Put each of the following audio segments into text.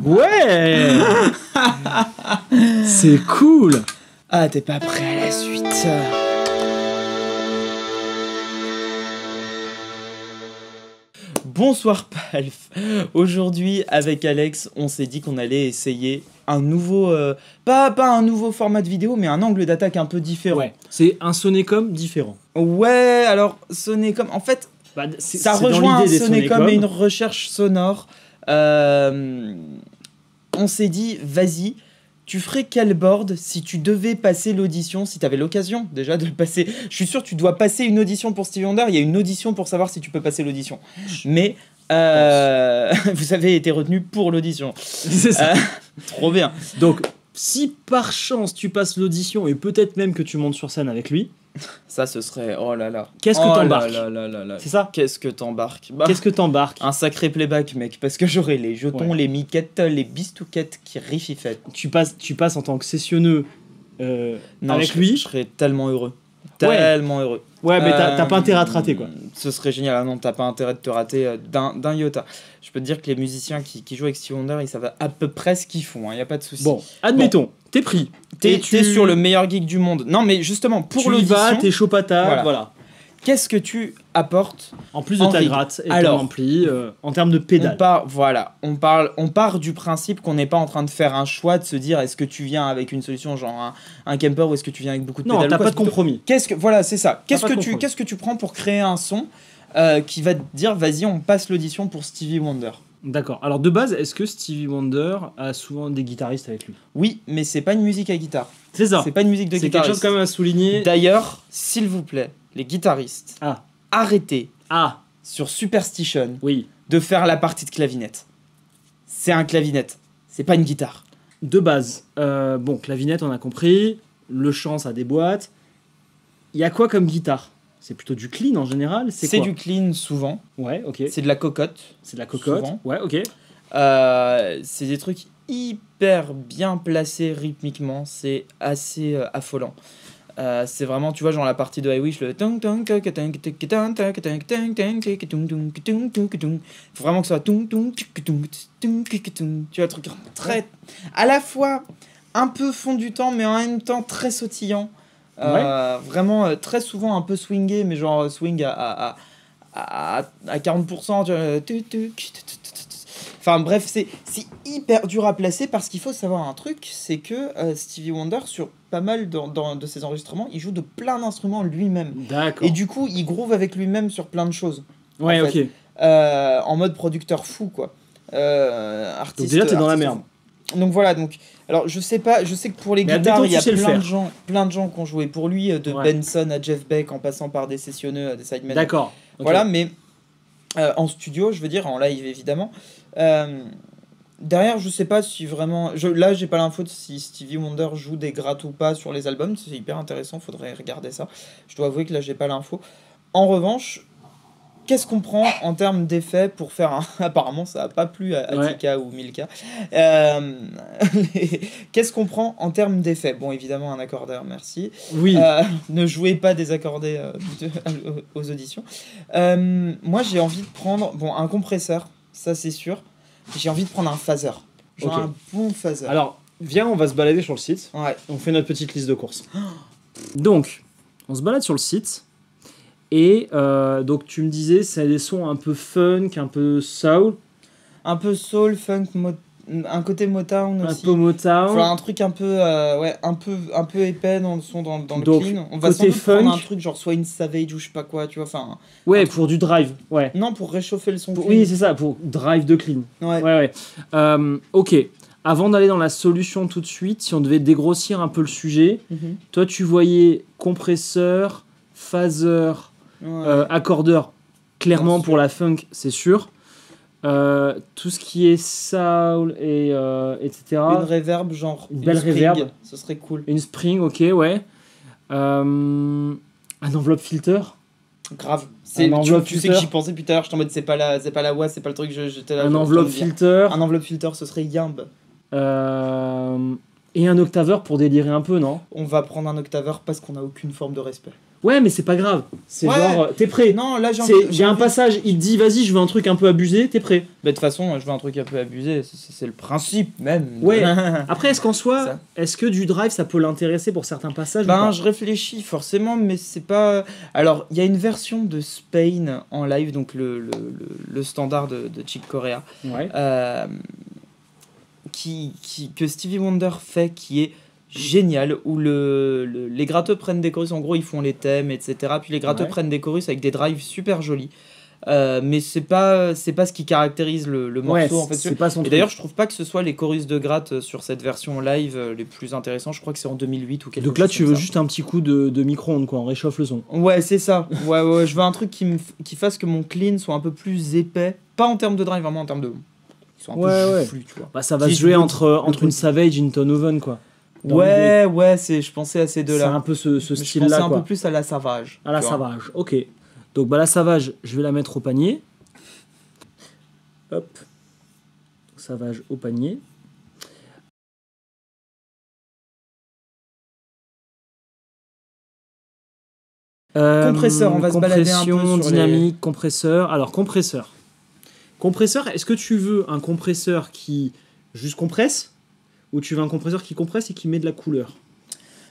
Ouais. C'est cool. Ah, t'es pas prêt à la suite. Bonsoir Palf. Aujourd'hui avec Alex, on s'est dit qu'on allait essayer un nouveau, pas un nouveau format de vidéo, mais un angle d'attaque un peu différent. Ouais, c'est un Sonecom différent. Ouais, alors Sonecom, en fait, ça rejoint un Sonecom et une recherche sonore. On s'est dit, vas-y, tu ferais quel board si tu devais passer l'audition, si tu avais l'occasion déjà de passer. Je suis sûr que tu dois passer une audition pour Stevie Wonder, il y a une audition pour savoir si tu peux passer l'audition. Mais vous avez été retenu pour l'audition. C'est ça. Trop bien. Donc, si par chance tu passes l'audition et peut-être même que tu montes sur scène avec lui, ça ce serait, oh là là. Qu'est-ce que t'embarques ? C'est ça ? Qu'est-ce que t'embarques ? Qu'est-ce que t'embarques ? Un sacré playback, mec, parce que j'aurai les jetons, les miquettes, les bistouquettes qui riffifettent. Tu passes en tant que sessionneux avec lui. Je serais tellement heureux. Tellement heureux. Ouais, mais t'as pas intérêt à te rater, quoi. Ce serait génial. Ah non, t'as pas intérêt de te rater d'un iota. Je peux te dire que les musiciens qui jouent avec Stevie Wonder, ils savent à peu près ce qu'ils font, y a pas de souci. Bon, admettons, t'es pris. T'es sur le meilleur geek du monde. Non, mais justement, pour l'audition... Tu y vas, t'es chaud patate, voilà. Qu'est-ce que tu apportes en plus de ta gratte et ton ampli, en termes de pédales. On part du principe qu'on n'est pas en train de faire un choix, de se dire est-ce que tu viens avec une solution genre un Kemper ou est-ce que tu viens avec beaucoup de pédales. Non, t'as pas de compromis. Voilà, c'est ça. Qu'est-ce que tu prends pour créer un son qui va te dire vas-y, on passe l'audition pour Stevie Wonder? D'accord. Alors de base, est-ce que Stevie Wonder a souvent des guitaristes avec lui? Oui, mais c'est pas une musique à guitare. C'est ça. C'est pas une musique de guitariste. C'est quelque chose quand même à souligner. D'ailleurs, s'il vous plaît, les guitaristes, arrêtez sur Superstition de faire la partie de clavinette. C'est un clavinette, c'est pas une guitare. De base, clavinette, on a compris. Le chant, ça déboîte. Il y a quoi comme guitare? C'est plutôt du clean en général. C'est du clean souvent. Ouais, ok. C'est de la cocotte. C'est de la cocotte. Souvent. Ouais, ok. C'est des trucs hyper bien placés rythmiquement. C'est assez affolant. C'est vraiment, tu vois, genre la partie de I Wish, le faut vraiment que ça soit tu vois, le truc très, à la fois un peu fond du temps, mais en même temps très sautillant. Vraiment très souvent un peu swingé, mais genre swing à 40%. Enfin bref, c'est hyper dur à placer parce qu'il faut savoir un truc, c'est que Stevie Wonder, sur pas mal de ses enregistrements, il joue de plein d'instruments lui-même. D'accord. Et du coup, il groove avec lui-même sur plein de choses. Ouais, ok. En mode producteur fou, quoi. Artiste. Donc déjà, t'es dans la merde. Donc voilà, alors je sais que pour les guitares, il y a plein de gens qui ont joué pour lui, de Benson à Jeff Beck, en passant par des sessionneux à des sidemen. D'accord. Okay. Voilà, mais en studio, je veux dire, en live évidemment. Derrière, je sais pas si vraiment... Là, j'ai pas l'info de si Stevie Wonder joue des grattes ou pas sur les albums. C'est hyper intéressant, faudrait regarder ça. Je dois avouer que là, j'ai pas l'info. En revanche, qu'est-ce qu'on prend en termes d'effets pour faire un... Apparemment, ça a pas plu à Tika ou Milka. Qu'est-ce qu'on prend en termes d'effets? Bon, évidemment, un accordeur, merci. Oui. Ne jouez pas désaccordé aux auditions. Moi, j'ai envie de prendre un compresseur, ça c'est sûr. J'ai envie de prendre un phaser. Genre un bon phaser. Alors, viens, on va se balader sur le site. Ouais. On fait notre petite liste de courses. Donc, on se balade sur le site. Et donc, tu me disais, c'est des sons un peu funk, un peu soul. Un peu soul, funk, un côté Motown aussi. Un peu Motown. Enfin, un truc un peu, un peu épais dans le son, dans le clean. On va sans doute prendre un truc genre soit une Savage ou je sais pas quoi, tu vois. Enfin. Ouais, pour du drive. Ouais. Non, pour réchauffer le son. Oui, c'est ça, pour drive de clean. Ouais. Ok. Avant d'aller dans la solution tout de suite, si on devait dégrossir un peu le sujet, toi tu voyais compresseur, phaser, accordeur, clairement pour la funk, c'est sûr. Tout ce qui est soul et etc. Une reverb, genre une belle reverb, ce serait cool. Une spring, ok, ouais. Un enveloppe filter. Grave. Tu sais que j'y pensais depuis tout à l'heure, je t'en mode c'est pas la voix, c'est pas le truc, j'étais là. Un enveloppe filter. Un enveloppe filter, ce serait Yimb. Et un octaveur pour délirer un peu, non? On va prendre un octaveur parce qu'on a aucune forme de respect. Ouais, mais c'est pas grave. C'est genre, t'es prêt. Non, là, j'ai un passage, il te dit, vas-y, je veux un truc un peu abusé, t'es prêt. Mais de toute façon, je veux un truc un peu abusé, c'est le principe même. Ouais. Après, est-ce qu'en soi, est-ce que du drive, ça peut l'intéresser pour certains passages ou pas ? Je réfléchis forcément, mais c'est pas... Alors, il y a une version de Spain en live, donc le standard de Chick Corea, que Stevie Wonder fait, qui est génial, où les gratteux prennent des chorus, en gros ils font les thèmes, etc. Puis les gratteux prennent des chorus avec des drives super jolis. Mais c'est pas ce qui caractérise le morceau en fait. C'est pas son et d'ailleurs je trouve pas que ce soit les chorus de gratte sur cette version live les plus intéressants. Je crois que c'est en 2008 ou quelque chose. Donc là tu veux juste un petit coup de micro-ondes quoi, on réchauffe le son. Ouais c'est ça. Ouais je veux un truc qui fasse que mon clean soit un peu plus épais, pas en termes de drive, vraiment en termes de... Ils sont un peu flux, tu vois. Bah ça va se jouer entre une Savage et une Tonoven quoi. Ouais, je pensais à ces deux-là. C'est un peu ce style-là. Je pensais un peu plus à la Savage. À la Savage, ok. Donc bah, la Savage, je vais la mettre au panier. Hop. Savage au panier. Compresseur, on va se balader un peu sur dynamique, compresseur. Alors, compresseur. Compresseur, est-ce que tu veux un compresseur qui juste compresse ? Ou tu veux un compresseur qui compresse et qui met de la couleur ?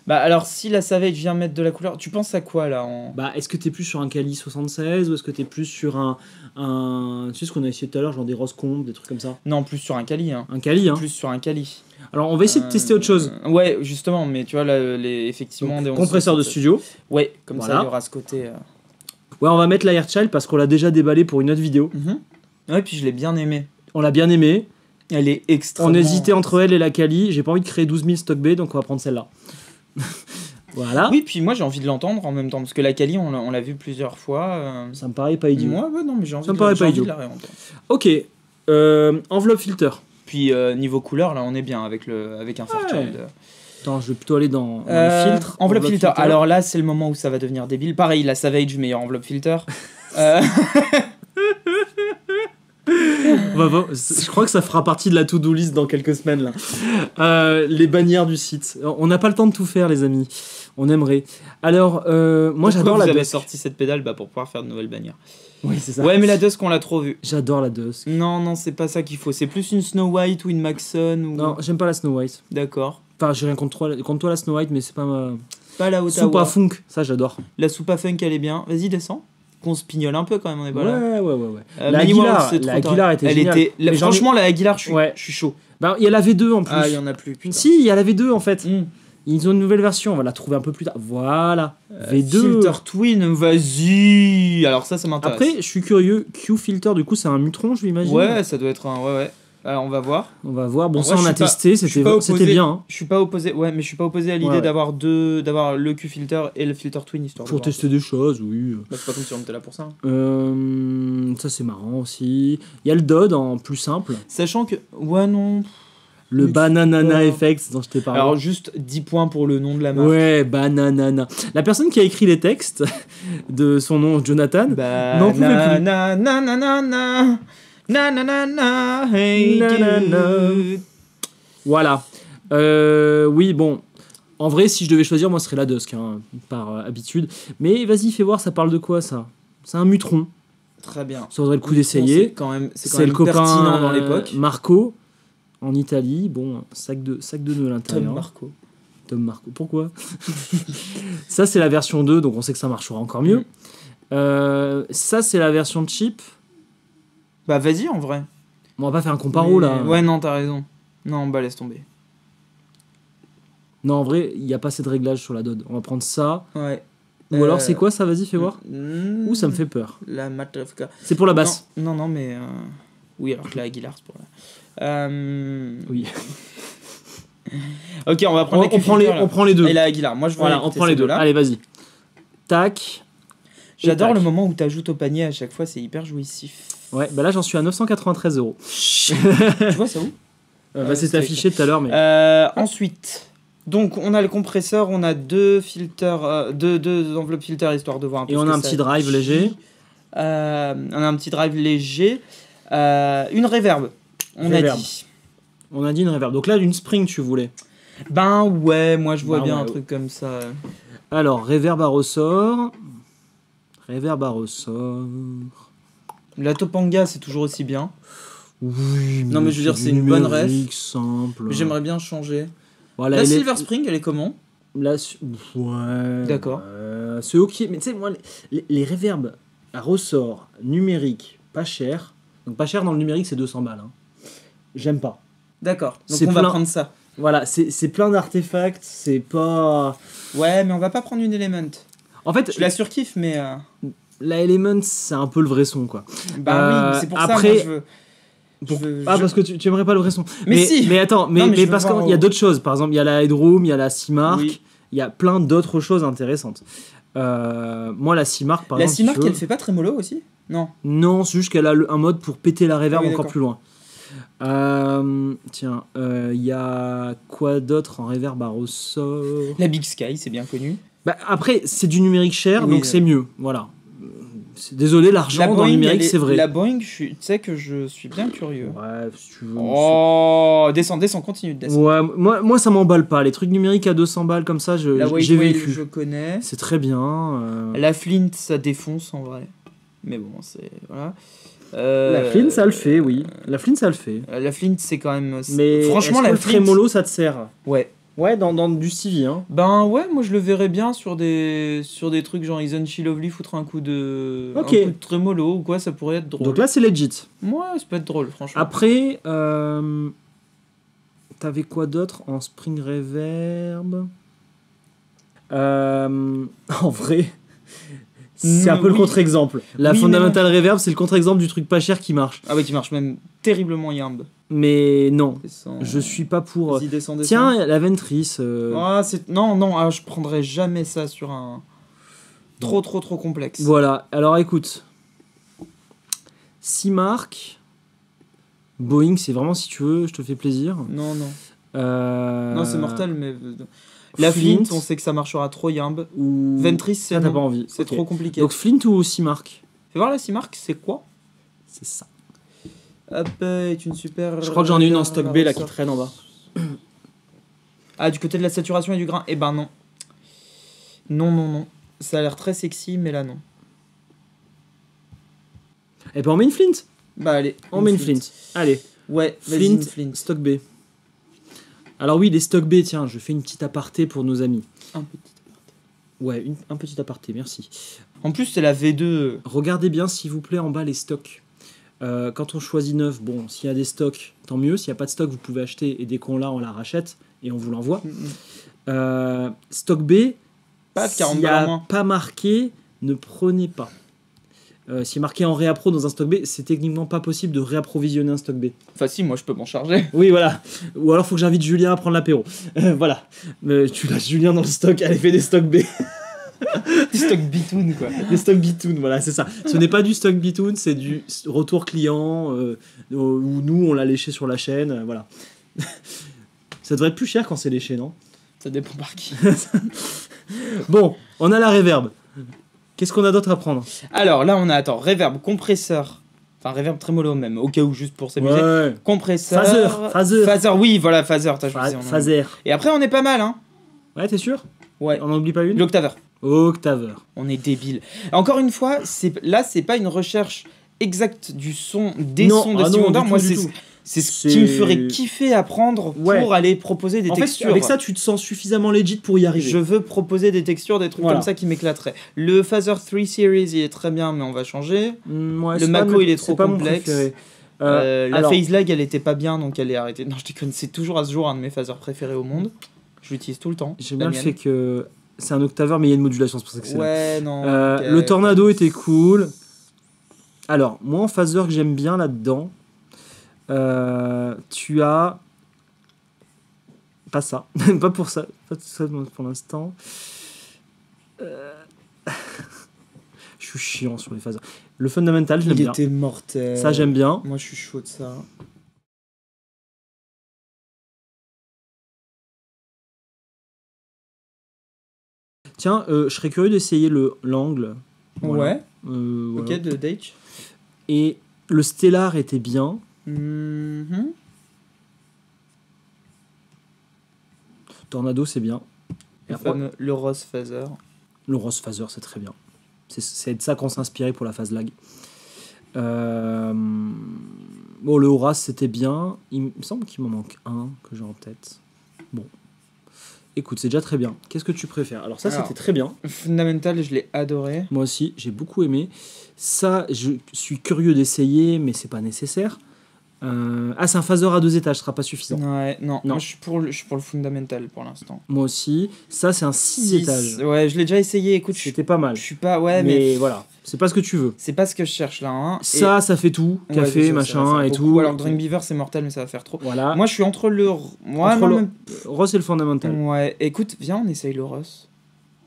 Bah alors si la Savage vient mettre de la couleur, tu penses à quoi là Bah est-ce que t'es plus sur un Kali 76 ou est-ce que t'es plus sur un tu sais ce qu'on a essayé tout à l'heure, genre des rose combes, des trucs comme ça ? Non, plus sur un Kali. Un Kali, Plus sur un Kali. Alors on va essayer de tester autre chose. Ouais, justement, mais tu vois là, effectivement... Donc, des compresseur de studio. Ouais, comme ça il y aura ce côté... Ouais, on va mettre la Airchild parce qu'on l'a déjà déballé pour une autre vidéo. Ouais, puis je l'ai bien aimé. On l'a bien aimé. Elle est extrêmement... On hésitait entre elle et la Kali. J'ai pas envie de créer 12 000 stock B, donc on va prendre celle-là. Voilà. Oui, puis moi j'ai envie de l'entendre en même temps, parce que la Kali, on l'a vu plusieurs fois. Ça me paraît pas idiot. Moi, non, mais j'ai envie, ça me paraît pas idiot. de la réentendre. Ok. Enveloppe filter. Puis niveau couleur, là on est bien avec un Fairchild. Attends, je vais plutôt aller dans les filtres. Enveloppe filter. Alors là, c'est le moment où ça va devenir débile. Pareil, la Savage, meilleure enveloppe filter. Je crois que ça fera partie de la to-do list dans quelques semaines là. Les bannières du site. On n'a pas le temps de tout faire, les amis. On aimerait. Alors, moi j'adore la Dusk. Vous avez sorti cette pédale pour pouvoir faire de nouvelles bannières. Oui, c'est ça. Ouais, mais la Dusk, on l'a trop vue. J'adore la Dusk. Non, c'est pas ça qu'il faut. C'est plus une Snow White ou une Maxon. Ou... Non, j'aime pas la Snow White. D'accord. Enfin, j'ai rien contre toi, la Snow White, mais c'est pas ma. Pas la Ottawa. Soupa Funk, ça j'adore. La Soupa Funk, elle est bien. Vas-y, descends. Qu'on se pignole un peu quand même, on est pas là. Ouais. La Aguilar était géniale. Franchement, la Aguilar, je suis chaud. Bah, il y a la V2 en plus. Ah, il y en a plus. Putain. Si, il y a la V2 en fait. Ils ont une nouvelle version, on va la trouver un peu plus tard. Voilà. V2. Filter Twin, vas-y. Alors ça m'intéresse. Après, je suis curieux. Q-Filter, du coup, c'est un Mutron, je l'imagine. Ouais, ça doit être un... Ouais. Alors, on va voir. Bon, ça, on a testé, c'était bien. Hein. Je suis pas opposé. Ouais, mais je suis pas opposé à l'idée d'avoir le Q-Filter et le Filter Twin, histoire pour tester des choses, oui. Bah, c'est pas comme si on était là pour ça. Ça, c'est marrant aussi. Il y a le DOD en plus simple. Sachant que... Ouais, non... Le Bananana Effects dont je t'ai parlé. Alors juste 10 points pour le nom de la marque. Ouais, Bananana. La personne qui a écrit les textes de son nom, Jonathan, n'en pouvait plus. Hey dude. Voilà. Oui, bon. En vrai, si je devais choisir, moi, ce serait la Dusk, hein, par habitude. Mais vas-y, fais voir, ça parle de quoi, ça ? C'est un Mutron. Très bien. Ça vaudrait le coup d'essayer. C'est quand même le copain pertinent dans l'époque. Marco. En Italie, bon, sac de nœuds à l'intérieur. Tom Marco. Pourquoi? Ça, c'est la version 2, donc on sait que ça marchera encore mieux. Ça, c'est la version cheap. Bah, vas-y, en vrai. Bon, on va pas faire un comparo, là. Ouais, non, t'as raison. Non, bah, laisse tomber. Non, en vrai, il n'y a pas assez de réglage sur la DOD. On va prendre ça. Ouais. Ou alors, c'est quoi ça? Vas-y, fais voir. Ouh, ça me fait peur. La Matrevka. C'est pour la basse. Non, mais... Oui, alors que la Aguilar, c'est pour la... Oui. Ok, on va prendre on prend les deux. Et la Aguilar. Moi, je vois. Voilà, on prend les deux. Allez, vas-y. Tac. J'adore le moment où tu ajoutes au panier à chaque fois, c'est hyper jouissif. Ouais, bah là, j'en suis à 993 €. Tu vois ça où c'est affiché tout à l'heure, mais. Ensuite, donc on a le compresseur, on a deux filters, deux enveloppes filters histoire de voir un peu. Et on a un petit drive léger. On a un petit drive léger. Une reverb. On a dit une reverb. Donc là, une spring, tu voulais. Ben ouais, moi je vois bien un truc comme ça. Alors, reverb à ressort. Reverb à ressort. La Topanga, c'est toujours aussi bien. Oui, non, mais je veux dire, c'est une bonne ref. Simple. J'aimerais bien changer. Voilà, la Silver Spring, elle est comment? Ouais. D'accord. C'est ok, mais tu sais, moi, les reverbs à ressort numérique, pas cher. Donc, pas cher dans le numérique, c'est 200 balles. Hein. J'aime pas. D'accord. Donc, on va prendre ça. Voilà, c'est plein d'artefacts, c'est pas. Ouais, mais on va pas prendre une Element. En fait, je la surkiffe, mais. La Element, c'est un peu le vrai son, quoi. Bah oui, c'est pour après, ça moi, je veux. Parce que tu aimerais pas le vrai son. Mais si. Mais attends, mais parce qu'il y a d'autres choses. Par exemple, il y a la Headroom, il y a la C-Mark, il y a plein d'autres choses intéressantes. Moi, la C-Mark, par exemple. La C-Mark, elle fait pas trémolo aussi? Non. Non, c'est juste qu'elle a un mode pour péter la reverb encore plus loin. Tiens, il y a quoi d'autre en reverb à ressort? La Big Sky, c'est bien connu. Bah, après, c'est du numérique cher, donc c'est mieux. Voilà. Désolé, l'argent dans le numérique, c'est vrai. La Boeing, tu sais que je suis bien curieux. Ouais, si tu veux. Oh, descends, continue de descendre. Ouais, moi ça m'emballe pas. Les trucs numériques à 200 balles comme ça, j'ai vécu. Je connais. C'est très bien. La Flint, ça défonce en vrai. Mais bon, c'est. Voilà. La Flint, ça le fait, oui. La Flint, ça le fait. La Flint, c'est quand même. Mais franchement, la Flint. Le trémolo, ça te sert. Ouais. Ouais, dans du Stevie, hein. Ben ouais, moi je le verrais bien sur des trucs genre Isn't She Lovely, foutre un coup de trémolo ou quoi, ça pourrait être drôle. Donc là, c'est legit. Ouais, ça peut être drôle, franchement. Après, t'avais quoi d'autre en Spring Reverb? En vrai, c'est un peu le contre-exemple. La Fundamental Reverb, c'est le contre-exemple du truc pas cher qui marche. Ah ouais, qui marche même terriblement yamb. Mais non, je suis pas pour. Descends. Tiens, la Ventris. Non, je prendrais jamais ça sur un. Trop complexe. Voilà, alors écoute. C-Mark. Boeing, c'est vraiment si tu veux, je te fais plaisir. Non. Non, c'est mortel, mais. La Flint, on sait que ça marchera trop yamb. Ou Ventris, c'est. t'as pas envie. C'est trop compliqué. Donc Flint ou C-Mark? Fais voir la C-Mark, c'est quoi? C'est ça. Hop, est une super. Je crois que j'en ai une en stock B là qui traîne en bas. Ah, du côté de la saturation et du grain? Eh ben non. Non. Ça a l'air très sexy, mais là non. Et ben on met une Flint. Bah allez. On met une Flint. Allez. Ouais, Flint, stock B. Alors oui, les stock B, tiens, je fais une petite aparté pour nos amis. Un petit aparté. Ouais, un petit aparté, merci. En plus, c'est la V2. Regardez bien, s'il vous plaît, en bas les stocks. Quand on choisit neuf, bon, s'il y a des stocks, tant mieux. S'il n'y a pas de stock, vous pouvez acheter et dès qu'on l'a, on la rachète et on vous l'envoie. Stock B, s'il n'y a pas marqué, ne prenez pas. S'il est marqué en réappro dans un stock B, c'est techniquement pas possible de réapprovisionner un stock B. Enfin si, moi je peux m'en charger. Oui, voilà. Ou alors faut que j'invite Julien à prendre l'apéro. Voilà. Tu laisses Julien dans le stock, allez, fais des stocks B. Des stocks Bitoon, quoi. Des stocks Bitoon, voilà, c'est ça. Ce n'est pas du stock Bitoon, c'est du retour client où nous, on l'a léché sur la chaîne, voilà. Ça devrait être plus cher quand c'est léché, non? Ça dépend par qui. Bon, on a la reverb. Qu'est-ce qu'on a d'autre à prendre? Alors là, on a, reverb, compresseur. Enfin, reverb trémolo même, au cas où, juste pour s'amuser. Ouais. Compresseur. Phaser, oui, voilà, phaser. Phaser. Et après, on est pas mal, hein. Ouais, t'es sûr? Ouais. On n'en oublie pas une? L'octaveur. Octaveur. On est débile. Encore une fois, là, c'est pas une recherche exacte du son, des sons de Stevie Wonder. Moi, c'est ce qui me ferait kiffer à prendre pour aller proposer des textures. En fait, avec ça, tu te sens suffisamment legit pour y arriver. Je veux proposer des textures, des trucs comme ça qui m'éclateraient. Le Phaser 3 Series, il est très bien, mais on va changer. Le Mako, il est trop complexe. La Phase Lag, elle était pas bien, donc elle est arrêtée. Non, je déconne, c'est toujours à ce jour un de mes phasers préférés au monde. Je l'utilise tout le temps. J'aime bien le fait que c'est un octaveur, mais il y a une modulation, c'est pour ça que c'est là. Non. Le Tornado était cool. Alors, moi, en phaser que j'aime bien là-dedans, tu as... Pas ça. Pas pour ça. Pas ça pour l'instant. Je suis chiant sur les phasers. Le Fundamental, je l'aime bien. Il était mortel. Ça, j'aime bien. Moi, je suis chaud de ça. Tiens, je serais curieux d'essayer l'angle. Voilà. Ouais. Ok, de Dage. Et le Stellar était bien. Mm-hmm. Tornado, c'est bien. Le rose phaser. Le rose phaser, c'est très bien. C'est de ça qu'on s'est inspiré pour la phase lag. Bon, le Horace, c'était bien. Il me semble qu'il m'en manque un que j'ai en tête. Bon. Écoute, c'est déjà très bien. Qu'est-ce que tu préfères? Alors ça, c'était très bien. Fundamental, je l'ai adoré. Moi aussi, j'ai beaucoup aimé. Ça, je suis curieux d'essayer, mais c'est pas nécessaire. C'est un phaser à 2 étages, ce sera pas suffisant. Ouais, non. Moi, je suis pour le Fundamental pour l'instant. Moi aussi. Ça, c'est un 6 étages. Ouais, je l'ai déjà essayé. Écoute, c'était pas mal. Je suis pas. Ouais, mais voilà. C'est pas ce que tu veux. C'est pas ce que je cherche là. Hein. Ça fait tout. Café, machin et tout. Alors, Dreamweaver, c'est mortel, mais ça va faire trop. Voilà. Moi, je suis entre le. Ross et le Fundamental. Ouais, écoute, viens, on essaye le Ross.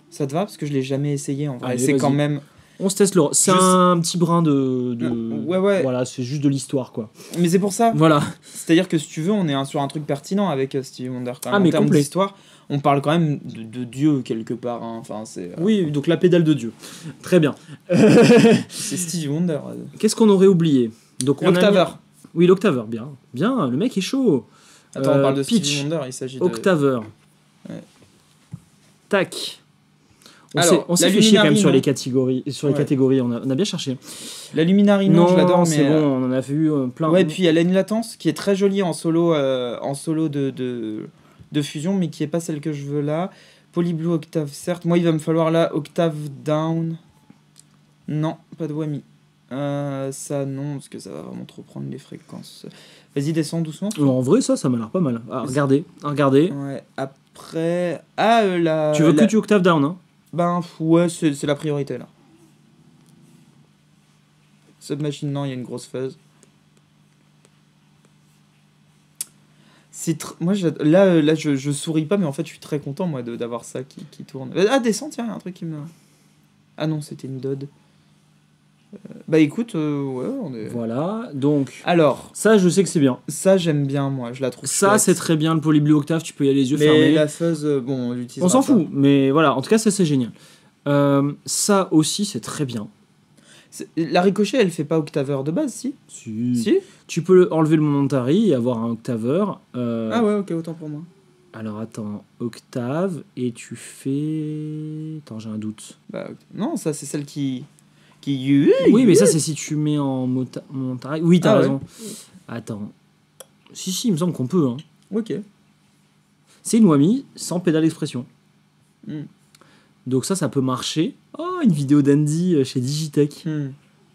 Ça te va? Parce que je l'ai jamais essayé en vrai. C'est quand même. On se teste le Ross. C'est un petit brin de. Ouais. Voilà, c'est juste de l'histoire, quoi. Mais c'est pour ça. Voilà. C'est-à-dire que si tu veux, on est sur un truc pertinent avec Stevie Wonder. Quand même, mais en termes d'histoire, on parle quand même de Dieu quelque part. Hein. Enfin, c'est. Oui, donc la pédale de Dieu. Très bien. C'est Stevie Wonder. Qu'est-ce qu'on aurait oublié? L'Octaver. Oui, l'Octaver, bien. Bien, le mec est chaud. Attends, on parle de Pitch. Stevie Wonder, il s'agit de. Octaver. Ouais. Tac. On Alors, s'est fait chier quand même sur les catégories. Sur les catégories, on a bien cherché. La Luminary, non, je l'adore, mais. C'est bon, on en a vu plein. Ouais, puis il y a la Latence qui est très jolie en solo de fusion, mais qui est pas celle que je veux là. Polyblue Octave, certes. Moi, il va me falloir là Octave Down. Non, pas de Whammy. Ça, non, parce que ça va vraiment trop prendre les fréquences. Vas-y, descends doucement. En vrai, ça m'a l'air pas mal. Regardez. Ouais, après. Tu veux que du Octave Down, hein? Ben, ouais, c'est la priorité là. Submachine, non, il y a une grosse phase. Moi, là je souris pas, mais en fait, je suis très content, moi, d'avoir ça qui tourne. Descends, tiens, il y a un truc qui me. Ah non, c'était une Dodd. Bah écoute, ouais, on est. Voilà, donc. Alors. Ça, je sais que c'est bien. Ça, j'aime bien, moi, je la trouve. Ça, c'est très bien, le Polyblue Octave, tu peux y aller les yeux fermés. Mais la fuzz, bon, on l'utilise. On s'en fout, mais voilà, en tout cas, ça, c'est génial. Ça aussi, c'est très bien. La Ricochet, elle fait pas Octaver de base, si? Si. Tu peux enlever le Momentary et avoir un Octaver. Ah ouais, ok, autant pour moi. Alors attends, Octave, et tu fais. Attends, j'ai un doute. Bah, non, ça, c'est celle qui. Oui, mais ça, c'est si tu mets en Momentary. Oui, t'as raison. Ouais. Attends. Si, il me semble qu'on peut. Hein. Ok. C'est une Whammy sans pédale d'expression. Donc ça peut marcher. Oh, une vidéo d'Andy chez Digitech.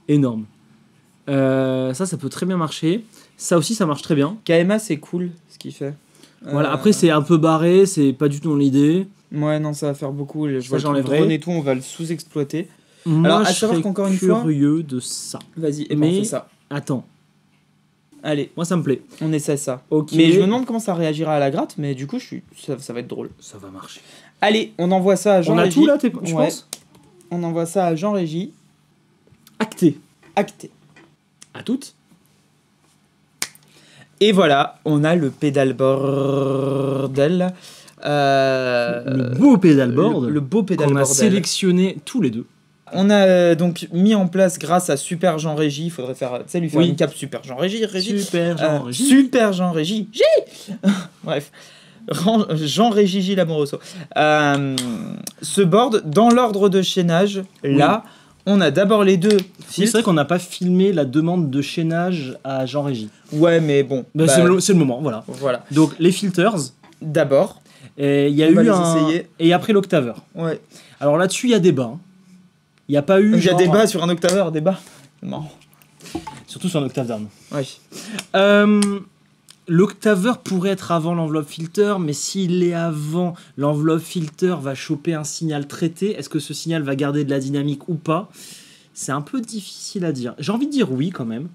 Énorme. Ça peut très bien marcher. Ça aussi, ça marche très bien. KMA, c'est cool ce qu'il fait. Voilà, après, c'est un peu barré, c'est pas du tout dans l'idée. Ouais, non, ça va faire beaucoup. Je vois le drone et tout, on va le sous-exploiter. Moi, alors, à savoir qu'encore une fois, curieux de ça. Vas-y, mais on fait ça. Attends. Allez. Moi, ça me plaît. On essaie ça. Okay. Mais je me demande comment ça réagira à la gratte, mais du coup, ça va être drôle. Ça va marcher. Allez, on envoie ça à Jean-Régis. On a tout là, tu penses? On envoie ça à Jean-Régis. Acté. À toutes. Et voilà, on a le pédalboard. Le beau pédalboard. Le beau pédalboard. On a sélectionné tous les deux. On a donc mis en place grâce à Super Jean-Régis. Il faudrait lui faire une cape Super Jean-Régis. Super Jean-Régis. Super Jean-Régis. Bref. Jean-Régis Gilles Amoroso. Ce board, dans l'ordre de chaînage, là, on a d'abord les deux filtres. C'est vrai qu'on n'a pas filmé la demande de chaînage à Jean-Régis. Ouais, mais bon. C'est le moment, voilà. Donc, les filters. D'abord. Et il y a eu et après l'Octaver. Ouais. Alors là-dessus, il y a débat. Il n'y a pas eu. Il y a débat sur un Octaver, débat. Non. Surtout sur un Octave Down. Oui. L'Octaver pourrait être avant l'enveloppe filter, mais s'il est avant, l'enveloppe filter va choper un signal traité. Est-ce que ce signal va garder de la dynamique ou pas? C'est un peu difficile à dire. J'ai envie de dire oui quand même.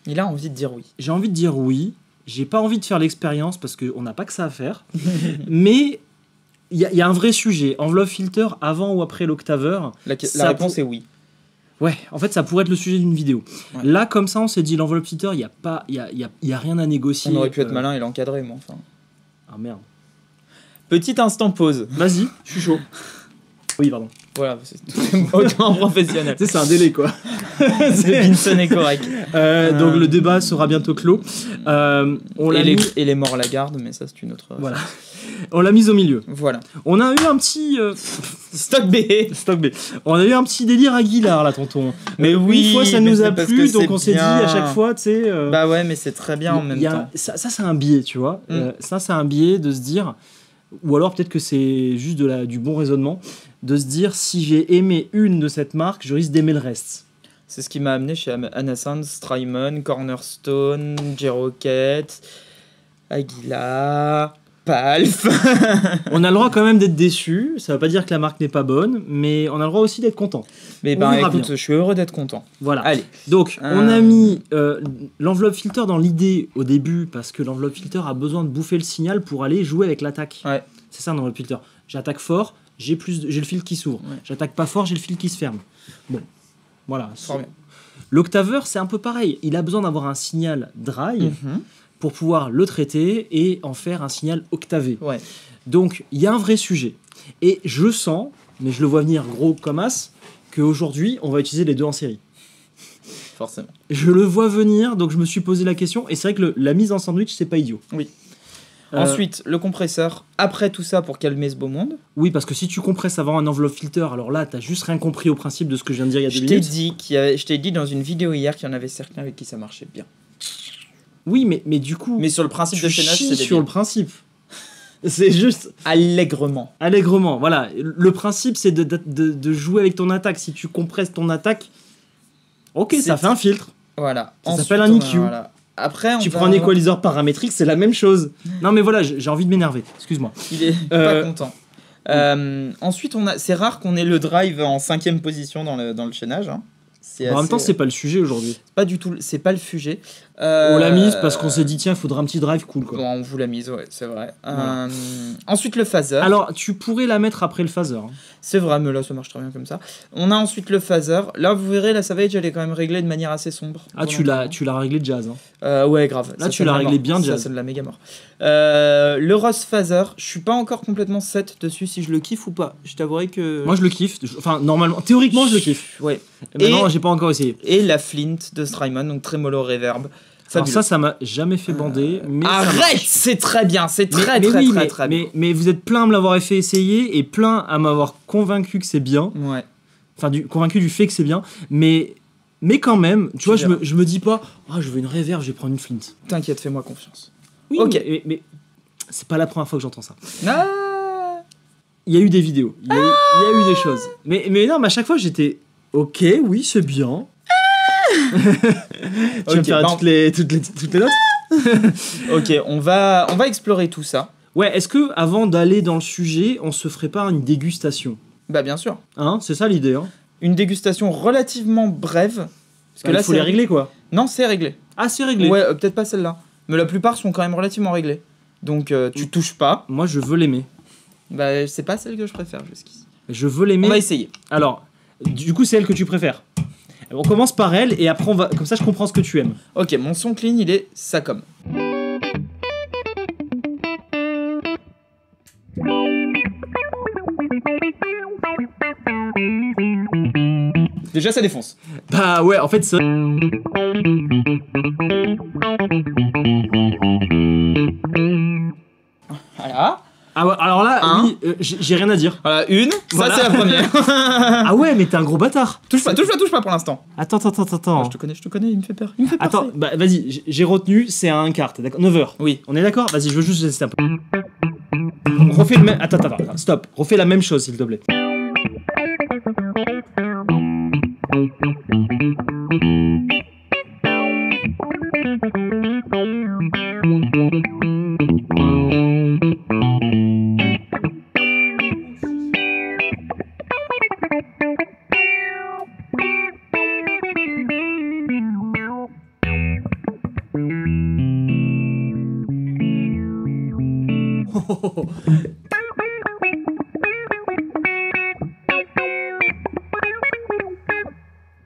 Il a envie de dire oui. J'ai envie de dire oui. J'ai pas envie de faire l'expérience parce qu'on n'a pas que ça à faire. Mais il y a un vrai sujet. Enveloppe filter avant ou après l'Octaver? La réponse est oui. Ouais, en fait, ça pourrait être le sujet d'une vidéo. Ouais. Là, comme ça, on s'est dit, l'enveloppe filter, il y a rien à négocier. On aurait pu être malin et l'encadrer, mais enfin. Ah merde. Petit instant pause. Vas-y, je suis chaud. Oui, pardon. Voilà, c'est autant professionnel. Tu sais, c'est un délai, quoi. Le Binson est correct. Donc le débat sera bientôt clos. Et les morts la garde, mais ça c'est une autre... Voilà. On l'a mise au milieu. Voilà. On a eu un petit... Stock B. On a eu un petit délire Aguilar là, tonton. Mais oui, une fois ça nous a plu, donc on s'est dit à chaque fois, tu sais... Bah ouais, mais c'est très bien en même temps. Ça c'est un biais, tu vois. Ça c'est un biais de se dire... Ou alors peut-être que c'est juste du bon raisonnement, de se dire si j'ai aimé une de cette marque, je risque d'aimer le reste. C'est ce qui m'a amené chez Anassand, Strymon, Cornerstone, J-Rocket, Aguilar, Palf. On a le droit quand même d'être déçu, ça veut pas dire que la marque n'est pas bonne, mais on a le droit aussi d'être content. Mais écoute, je suis heureux d'être content. Voilà. Allez. Donc, on a mis l'enveloppe filter dans l'idée au début, parce que l'enveloppe filter a besoin de bouffer le signal pour aller jouer avec l'attaque. Ouais. C'est ça, l'enveloppe filter. J'attaque fort, j'ai le fil qui s'ouvre. Ouais. J'attaque pas fort, j'ai le fil qui se ferme. Bon, voilà. L'octaveur, c'est un peu pareil. Il a besoin d'avoir un signal dry pour pouvoir le traiter et en faire un signal octavé. Ouais. Donc, il y a un vrai sujet. Et je sens, mais je le vois venir gros comme as, qu'aujourd'hui, on va utiliser les deux en série. Forcément. Je le vois venir, donc je me suis posé la question. Et c'est vrai que la mise en sandwich, c'est pas idiot. Oui. Ensuite, le compresseur, après tout ça, pour calmer ce beau monde. Oui, parce que si tu compresses avant un enveloppe filter, alors là, t'as juste rien compris au principe de ce que je viens de dire il y a 2 minutes. Je t'ai dit dans une vidéo hier qu'il y en avait certains avec qui ça marchait bien. Oui, mais du coup... Mais sur le principe de chaînage, c'est sur le principe. C'est juste... Allègrement, voilà. Le principe, c'est de jouer avec ton attaque. Si tu compresses ton attaque, ok, ça fait un filtre. Voilà. Ça s'appelle un EQ. Voilà. Après, tu prends un équaliseur paramétrique, c'est la même chose. Non, mais voilà, j'ai envie de m'énerver. Excuse-moi. Il est pas content. Ensuite, c'est rare qu'on ait le drive en 5e position dans le chaînage. Hein. En même temps, c'est pas le sujet aujourd'hui. Pas du tout, c'est pas le sujet. On l'a mise parce qu'on s'est dit, tiens, il faudra un petit drive cool. Quoi. Bon, on vous l'a mise, ouais, c'est vrai. Voilà. Ensuite, le phaser. Alors, tu pourrais la mettre après le phaser. Hein. C'est vrai, mais là, ça marche très bien comme ça. On a ensuite le phaser. Là, vous verrez, la Savage, elle est quand même réglée de manière assez sombre. Ah, tu l'as réglé jazz. Hein. Ouais, grave. Là, tu l'as réglé bien jazz. Ça sonne la méga mort. Le Rose Phaser, je suis pas encore complètement set dessus si je le kiffe ou pas. Je t'avouerai que... Moi, je le kiffe. Enfin, normalement, théoriquement, je le kiffe. Ouais. Et maintenant, j'ai pas encore essayé. Et la Flint de Strymon, donc Tremolo Reverb. Alors ça m'a jamais fait bander. Mais arrête, c'est très bien, c'est très bien. Mais vous êtes plein à me l'avoir fait essayer et plein à m'avoir convaincu que c'est bien. Ouais. Enfin, convaincu du fait que c'est bien. Mais quand même, tu vois, je me dis pas, je veux une reverb, je vais prendre une Flint. T'inquiète, fais-moi confiance. Oui, ok. Mais c'est pas la première fois que j'entends ça. Il y a eu des vidéos, il y a eu des choses. Mais non, mais à chaque fois j'étais, ok, oui, c'est bien. Tu vas me faire toutes les notes. Ok, on va explorer tout ça. Ouais, est-ce que avant d'aller dans le sujet, on se ferait pas une dégustation? Bah bien sûr. Hein, c'est ça l'idée. Hein. Une dégustation relativement brève. Parce que là, il faut les régler quoi. Non, c'est réglé. Ah, c'est réglé. Ouais, peut-être pas celle-là. Mais la plupart sont quand même relativement réglés. Donc tu touches pas. Moi, je veux l'aimer. Bah c'est pas celle que je préfère jusqu'ici. Je veux l'aimer. On va essayer. Alors, du coup, c'est elle que tu préfères. On commence par elle et après on va comme ça je comprends ce que tu aimes. Ok, mon son clean il est Sacom. Déjà ça défonce. Bah ouais, en fait ça. Voilà. Ah ouais, alors là, oui, j'ai rien à dire. Voilà, voilà. Ça c'est la première. Ah ouais, mais t'es un gros bâtard. Touche pas pour l'instant. Attends. Je te connais, il me fait peur. Attends, bah vas-y, j'ai retenu, c'est un quart, d'accord, 9h. Oui. On est d'accord? Vas-y, je veux juste tester un peu. Refais le même... Attends, stop. Refais la même chose, s'il te plaît.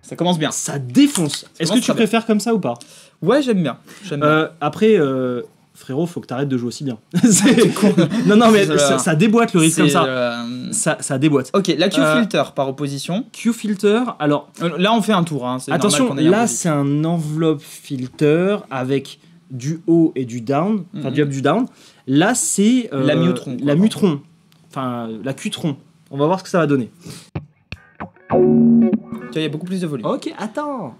Ça commence bien. Ça défonce. Est-ce que tu préfères comme ça ou pas? Ouais, j'aime bien. Après, frérot, faut que t'arrêtes de jouer aussi bien. non, mais ça déboîte le rythme comme ça. Ça déboîte. Ok, la Q-Filter par opposition. Q-Filter, alors... Là, on fait un tour. Hein. Attention, là, c'est un enveloppe filter avec du haut et du down, enfin du up, du down. Là, c'est... la Mutron. La Mutron. Enfin, la Q-Tron. On va voir ce que ça va donner. Tu vois, il y a beaucoup plus de volume. Ok, attends.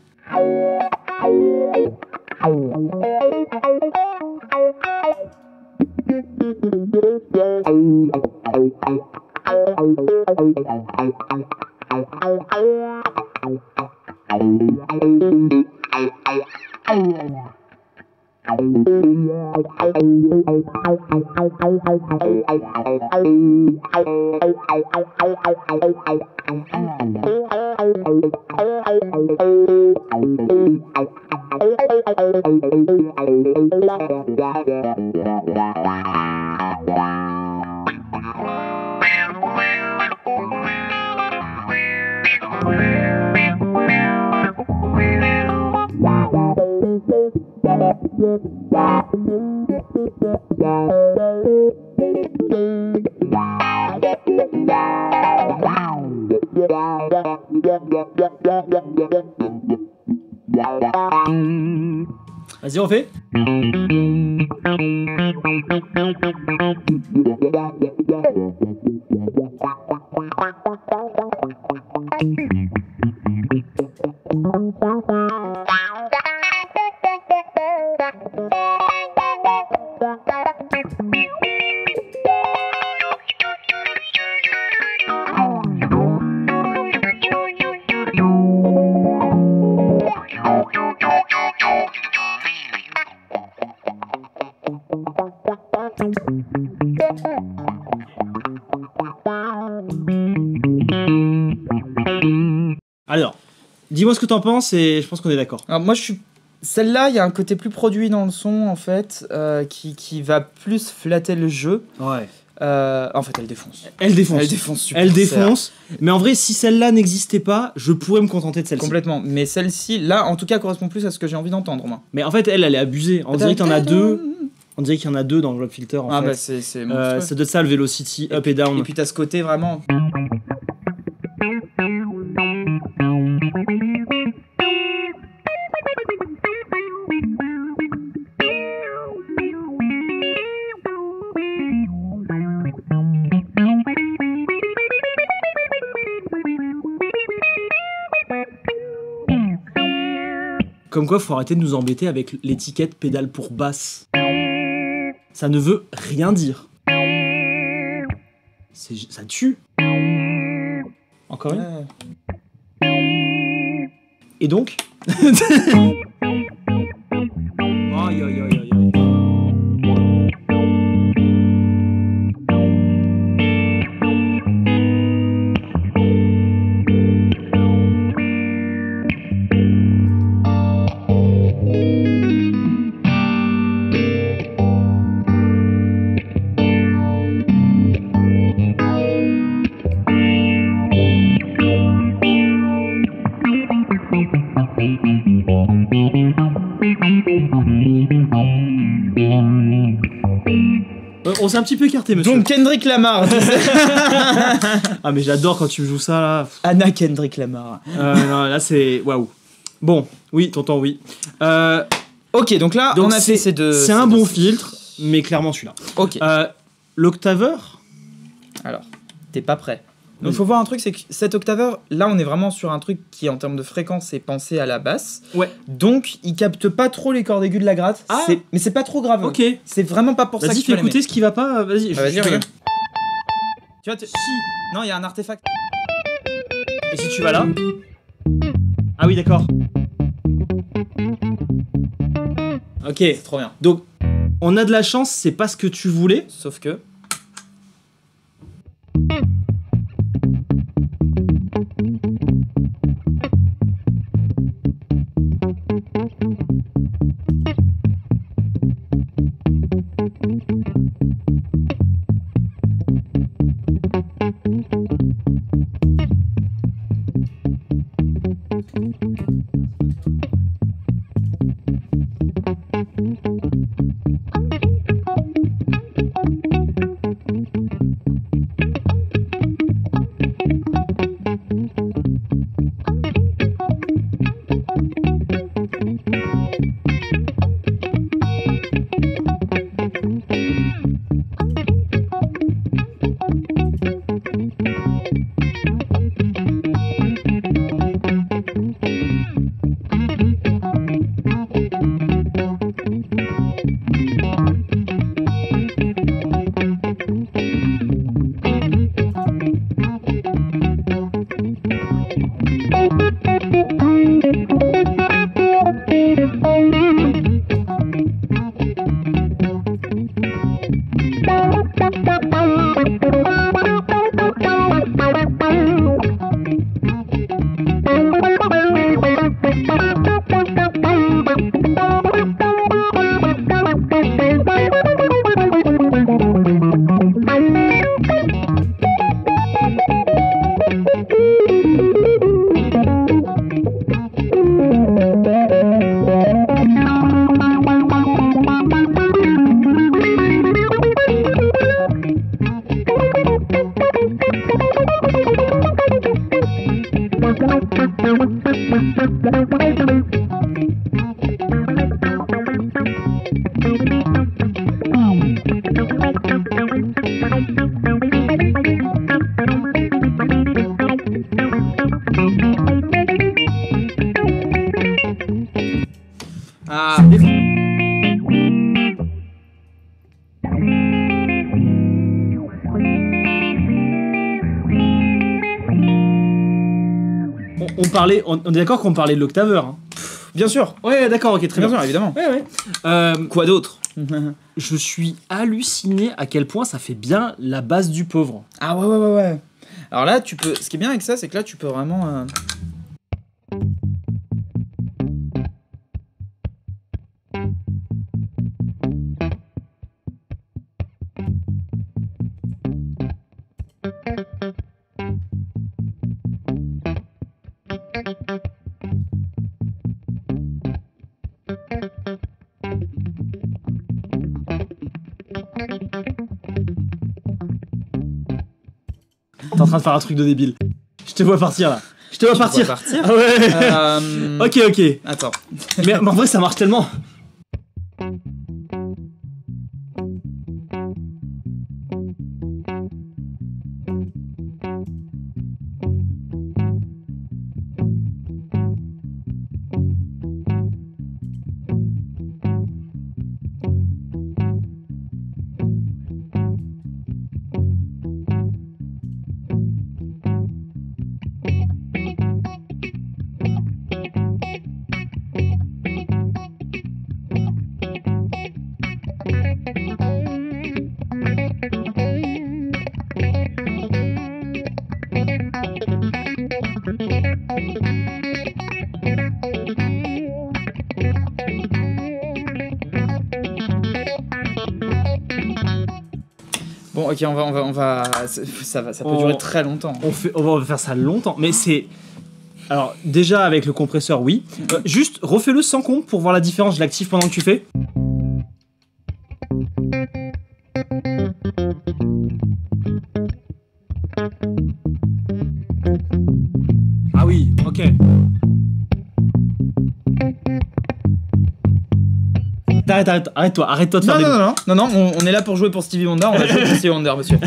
Vas-y, on fait. Alors, dis-moi ce que t'en penses et je pense qu'on est d'accord. Alors moi, celle-là, il y a un côté plus produit dans le son, en fait, qui va plus flatter le jeu. Ouais. En fait, elle défonce. Elle défonce. Elle défonce super. Elle défonce. Mais en vrai, si celle-là n'existait pas, je pourrais me contenter de celle-ci. Complètement. Mais celle-ci, là, en tout cas, correspond plus à ce que j'ai envie d'entendre, moi. Mais en fait, elle est abusée. On dirait qu'il y en a deux. On dirait qu'il y en a deux dans le Envelope Filter, en fait. Bah, c'est ça doit être ça, le Velocity, up et down. Et puis, t'as ce côté vraiment... Comme quoi, faut arrêter de nous embêter avec l'étiquette pédale pour basse. Ça ne veut rien dire. Ça tue. Encore une. Et donc Aïe, aïe, aïe, aïe, aïe. On s'est un petit peu écarté, monsieur. Donc Kendrick Lamar. Ah mais j'adore quand tu joues ça là. Anna Kendrick Lamar. Non, là c'est waouh. Bon, oui, tonton, oui. Ok, donc là, on a fait ces deux. C'est un bon filtre, mais clairement celui-là. Ok. L'octaveur. Alors, t'es pas prêt. Donc il faut voir un truc, c'est que cet octaveur, là on est vraiment sur un truc qui en termes de fréquence est pensé à la basse. Ouais. Donc il capte pas trop les cordes aiguës de la gratte. Ah. Mais c'est pas trop grave. Ok. C'est vraiment pas pour ça que Vas-y, fais écouter ce qui va pas. Vas-y. Vas-y, regarde. Tu vois, si. Non, il y a un artefact. Et si tu vas là. Ah oui, d'accord. Ok. C'est trop bien. Donc, on a de la chance, c'est pas ce que tu voulais. Sauf que. On est d'accord qu'on parlait de l'octaveur. Hein. Bien sûr. Ouais, d'accord, ok, très bien. Bien sûr, évidemment. Ouais. Quoi d'autre? Je suis halluciné à quel point ça fait bien la base du pauvre. Ah ouais. Alors là, tu peux. Ce qui est bien avec ça, c'est que là, tu peux vraiment. T'es en train de faire un truc de débile. Je te vois partir là. Je te vois partir. Ah ouais. Ok. Attends. Mais en vrai, ça marche tellement. Bon, ok, on va ça peut durer très longtemps. On va faire ça longtemps, mais c'est... Alors, déjà, avec le compresseur, oui. Juste, refais-le sans compte pour voir la différence. Je l'active pendant que tu fais. Ah oui, ok. Arrête-toi de faire des... Non, on est là pour jouer pour Stevie Wonder, on va jouer pour Stevie Wonder, monsieur.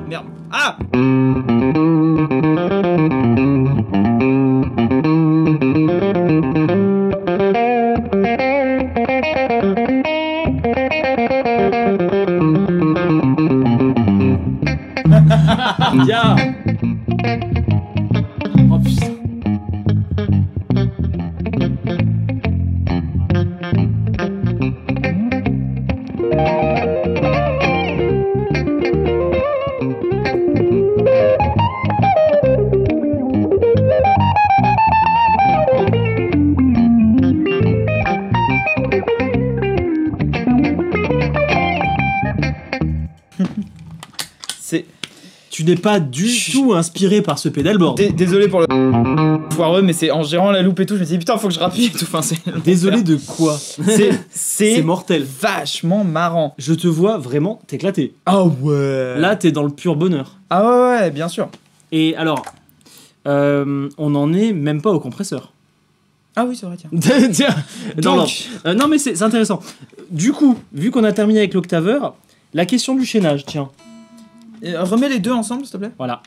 Merde. Ah! Bien. Tu n'es pas du tout inspiré par ce pédalboard. Désolé pour le foireux, mais c'est en gérant la loupe et tout, je me suis dit putain, faut que je rappuie et tout. Enfin, désolé de quoi? C'est mortel. Vachement marrant. Je te vois vraiment t'éclater. Ah ouais. Là, t'es dans le pur bonheur. Ah ouais, bien sûr. Et alors, on n'en est même pas au compresseur. Ah oui, c'est vrai, tiens. Non, mais c'est intéressant. Du coup, vu qu'on a terminé avec l'octaveur, la question du chaînage, tiens. Remets les deux ensemble, s'il te plaît. Voilà.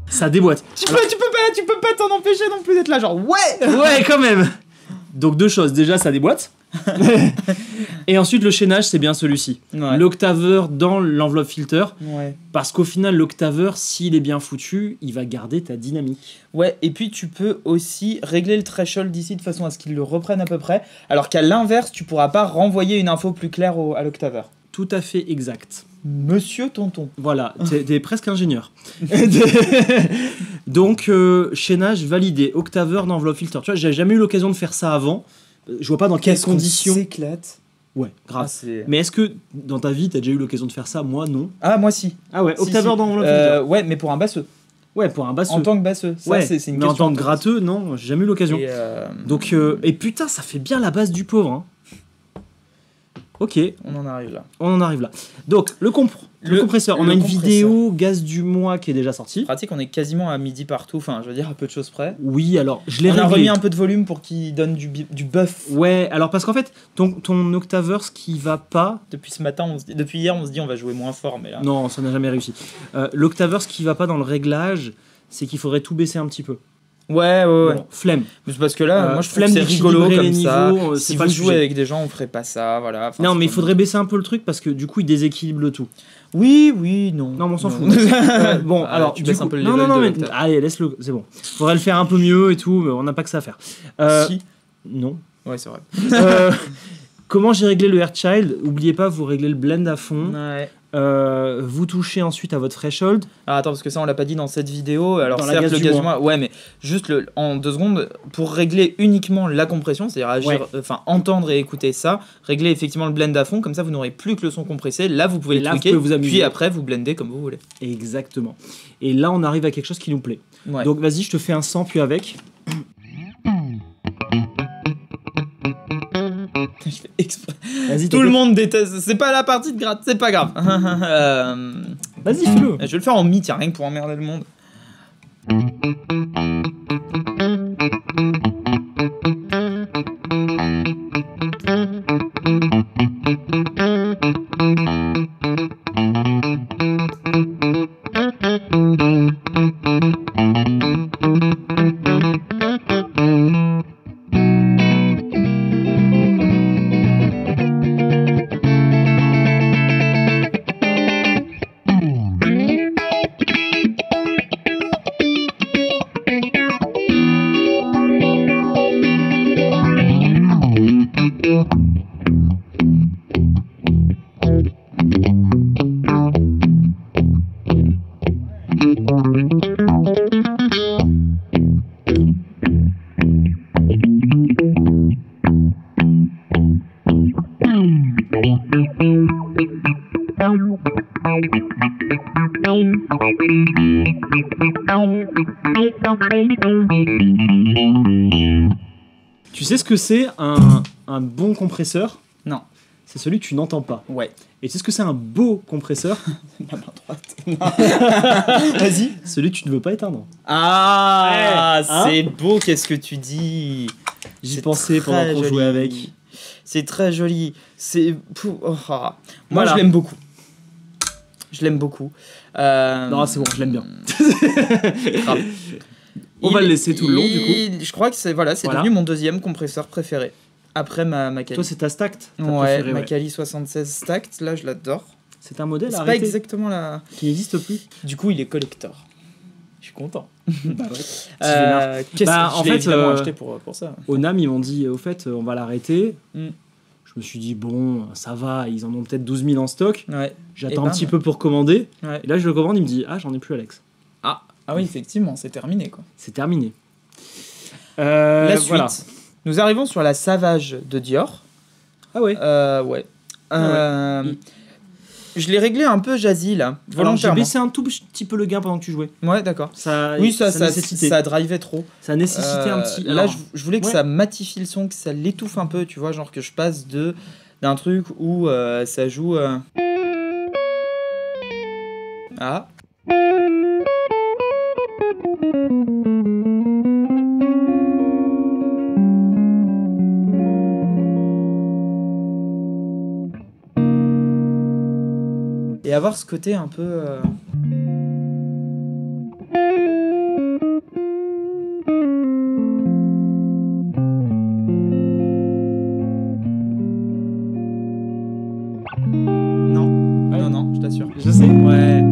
Ça déboîte. Tu peux pas t'en empêcher non plus d'être là, genre ouais quand même. Donc deux choses, déjà ça déboîte. Et ensuite le chaînage, c'est bien celui-ci. Ouais. L'octaveur dans l'enveloppe filter. Ouais. Parce qu'au final l'octaveur, s'il est bien foutu, il va garder ta dynamique. Ouais, et puis tu peux aussi régler le threshold d'ici de façon à ce qu'il le reprenne à peu près, alors qu'à l'inverse, tu pourras pas renvoyer une info plus claire à l'octaveur. Tout à fait exact. Monsieur Tonton. Voilà, t'es presque ingénieur. Donc, chaînage validé, octaveur d'enveloppe filter. Tu vois, j'ai jamais eu l'occasion de faire ça avant. Je vois pas dans quelles conditions. S'éclate. Ouais, grave. Mais est-ce que dans ta vie, t'as déjà eu l'occasion de faire ça? Moi, non. Ah, moi, si. Ah ouais, octaveur d'enveloppe filter. Ouais, mais pour un basseux. Ouais, pour un basseux. En tant que basseux. Ça, ouais, c'est une mais question. en tant que gratteux, non, j'ai jamais eu l'occasion. Donc, et putain, ça fait bien la base du pauvre. Hein. Ok. On en arrive là. Donc, le compresseur. On a une vidéo gaz du mois qui est déjà sortie. Pratique, on est quasiment à midi partout. Enfin, je veux dire, à peu de choses près. Oui, alors, je l'ai réglé. On a remis un peu de volume pour qu'il donne du buff. Ouais, alors parce qu'en fait, ton octaveur, ce qui va pas... Depuis ce matin, depuis hier, on se dit on va jouer moins fort, mais là... Non, ça n'a jamais réussi. L'octaveur, ce qui va pas dans le réglage, c'est qu'il faudrait tout baisser un petit peu. Ouais. Bon, flemme. Mais parce que là, moi je trouve que c'est rigolo comme ça. Niveaux, si vous jouez avec des gens, on ferait pas ça, voilà. Enfin, non, mais il faudrait baisser un peu le truc parce que du coup, il déséquilibre le tout. Oui, non. Non, mais on s'en fout. Bon, alors tu baisses un peu le level. Non, mais allez, laisse-le, c'est bon. Faudrait le faire un peu mieux et tout, mais on n'a pas que ça à faire. Si. Non. Ouais, c'est vrai. Comment j'ai réglé le Airchild? Oubliez pas, vous réglez le blend à fond. Ouais. Vous touchez ensuite à votre threshold. Ah, attends, parce que ça on l'a pas dit dans cette vidéo. Alors dans certes, le gaz du mois. Ouais, mais juste en 2 secondes, pour régler uniquement la compression, c'est-à-dire entendre et écouter ça, régler effectivement le blend à fond, comme ça vous n'aurez plus que le son compressé. Là vous pouvez le tweaker, puis après vous blendez comme vous voulez. Exactement. Et là on arrive à quelque chose qui nous plaît. Ouais. Donc vas-y, je te fais un sans puis avec. Je fais exprès. Tout le monde déteste. C'est pas la partie de gratte, c'est pas grave. Vas-y, fais-le. Je vais le faire en mi, tiens, rien que pour emmerder le monde. Tu sais ce que c'est un bon compresseur? Non. C'est celui que tu n'entends pas. Ouais. Et tu sais ce que c'est un beau compresseur? Ma main droite. Vas-y. Celui que tu ne veux pas éteindre. Ah, c'est beau, qu'est-ce que tu dis? J'y pensais pendant qu'on jouait avec. C'est très joli. C'est... Moi, je l'aime beaucoup. Non, c'est bon, je l'aime bien. On va le laisser tout le long, du coup. Je crois que c'est devenu mon 2e compresseur préféré. après ma Kali. Toi, c'est ta Stacked? Ouais, ma Kali 76 Stacked, là, je l'adore. C'est un modèle c'est pas exactement la... qui n'existe plus. Du coup, il est collector. Je suis content. Bah ouais. Qu'est-ce que en fait, acheté pour ça. Au NAM, ils m'ont dit, au fait, on va l'arrêter. Je me suis dit, bon, ça va, ils en ont peut-être 12 000 en stock. Ouais. J'attends un petit peu pour commander. Ouais. Et là, je le commande, il me dit, ah, j'en ai plus, Alex. Ah oui, effectivement, c'est terminé, quoi. C'est terminé. La suite. Voilà. Nous arrivons sur la Savage de Dior. Ah ouais. Ouais. Je l'ai réglé un peu jazzy là, volontairement. J'ai baissé un tout petit peu le gain pendant que tu jouais. Ouais, d'accord. Ça drivait trop. Ça nécessitait un petit... Là, je voulais que ça matifie le son, que ça l'étouffe un peu, tu vois, genre que je passe d'un truc où ça joue... Ah. Et avoir ce côté un peu... Non, je t'assure. Je sais. Ouais.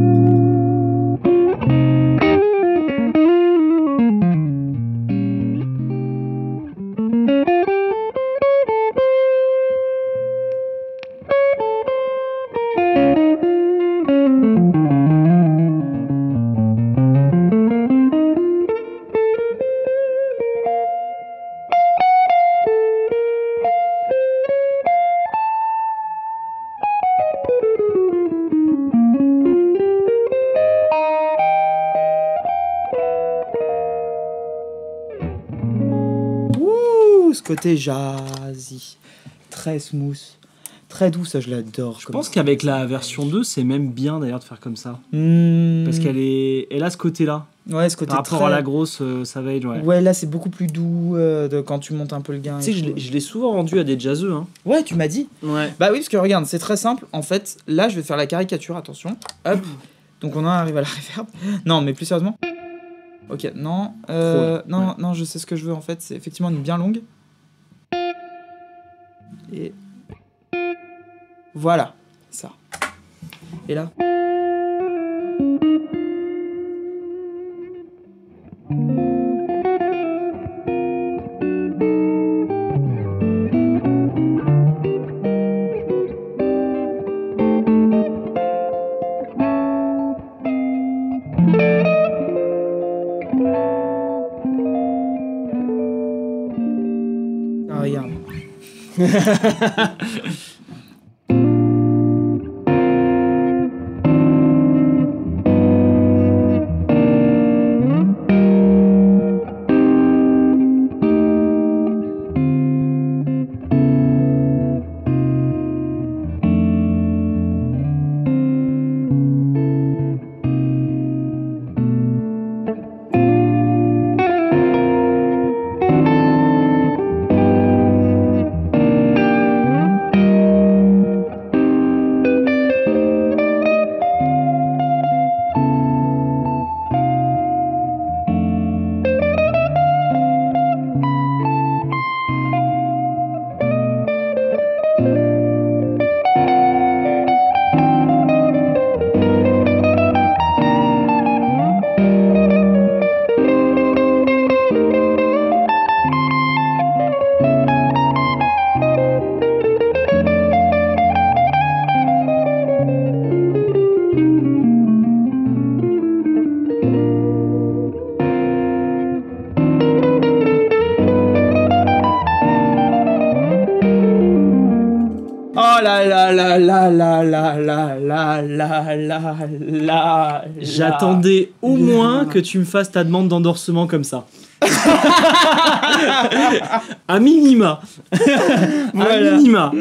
Côté jazzy, très smooth, très doux, ça je l'adore. Je pense qu'avec la version 2, c'est même bien d'ailleurs de faire comme ça. Parce elle a ce côté-là. Ouais, ce côté par rapport à la grosse Savage. Ouais, là c'est beaucoup plus doux quand tu montes un peu le gain. Tu sais, je l'ai souvent rendu à des jazzeux. Hein. Ouais, tu m'as dit. Ouais. Bah oui, parce que regarde, c'est très simple. En fait, là je vais faire la caricature, attention. Hop. Donc on en arrive à la reverb. Non, mais plus sérieusement. Ok, non. Non, je sais ce que je veux en fait. C'est effectivement une bien longue. Et voilà, ça. Et là. Ah, regarde. J'attendais au moins que tu me fasses ta demande d'endorsement comme ça. À minima. Voilà. À minima.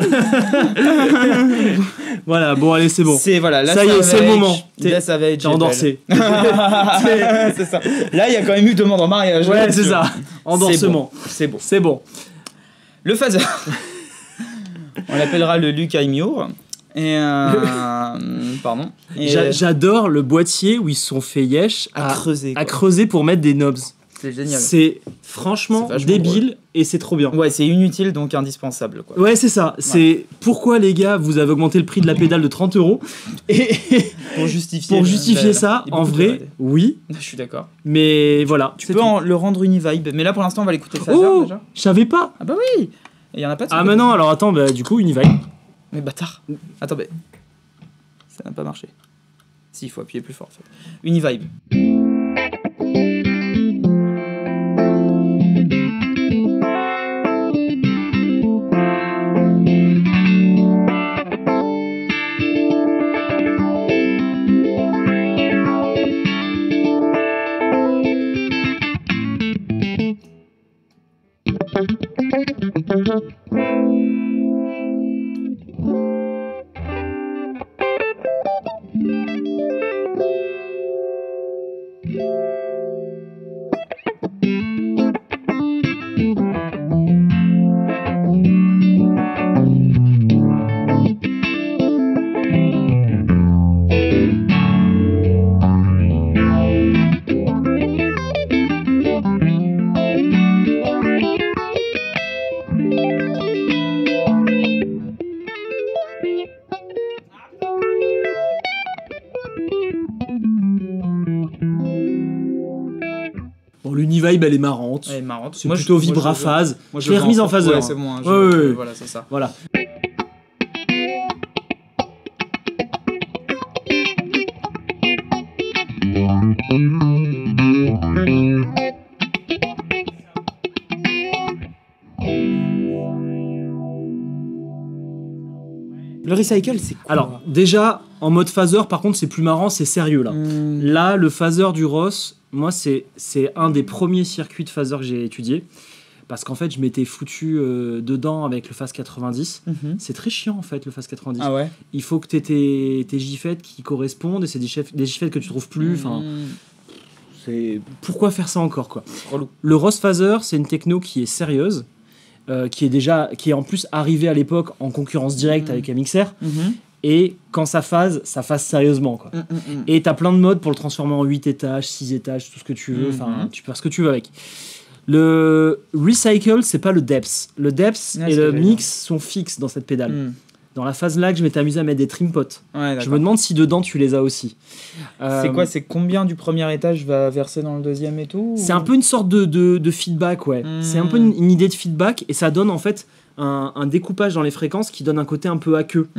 Voilà, bon allez, c'est bon. Voilà, là, ça y est, c'est le moment. T'es endorsé. C'est ça. Là, il y a quand même eu demande en mariage. Ouais, c'est ça. Endorsement. C'est bon. C'est bon. Le phaser. On l'appellera le Luc Aimiour. Et pardon. J'adore le boîtier où ils se sont fait yesh à creuser pour mettre des knobs. C'est génial. C'est franchement débile drôle. Et c'est trop bien. Ouais, c'est inutile donc indispensable. Quoi. Ouais, c'est ça. Ouais. C'est pourquoi les gars, vous avez augmenté le prix de la pédale de 30 €. Et pour justifier ça, en vrai, oui. Je suis d'accord. Mais voilà. Tu peux le rendre Univibe. Mais là, pour l'instant, on va l'écouter Phaser déjà. Je savais pas. Ah bah oui. Il y en a pas de mais non, alors attends, du coup, Univibe. Mais bâtard. Attends, ça n'a pas marché. Si, il faut appuyer plus fort. En fait. Univibe. L'Univibe, elle est marrante. Elle est marrante. C'est plutôt vibraphase. Je l'ai remise en phaseur. Ouais, c'est bon. Voilà, c'est ça. Voilà. Le recycle, c'est quoi? Alors, déjà, en mode phaser, par contre, c'est plus marrant, c'est sérieux, là. Là, le phaser du Ross, moi, c'est un des premiers circuits de phaser que j'ai étudié. Parce qu'en fait, je m'étais foutu dedans avec le Phase 90. C'est très chiant, en fait, le Phase 90. Ah ouais? Il faut que tu aies tes gifettes qui correspondent, et c'est des gifettes que tu trouves plus. Enfin, pourquoi faire ça encore, quoi? Le Ross Phaser, c'est une techno qui est sérieuse. Qui est en plus arrivé à l'époque en concurrence directe avec MXR. Et quand ça phase sérieusement, quoi. Et t'as plein de modes pour le transformer en 8 étages, 6 étages, tout ce que tu veux. Enfin, tu peux faire ce que tu veux avec. Le recycle, c'est pas le depth. Le depth et le mix sont fixes dans cette pédale. Dans la phase lag, je m'étais amusé à mettre des trim pots. Ouais, je me demande si dedans tu les as aussi. C'est quoi? C'est combien du premier étage va verser dans le deuxième et tout? C'est un peu une sorte de feedback, ouais. C'est un peu une idée de feedback et ça donne en fait un découpage dans les fréquences qui donne un côté un peu aqueux.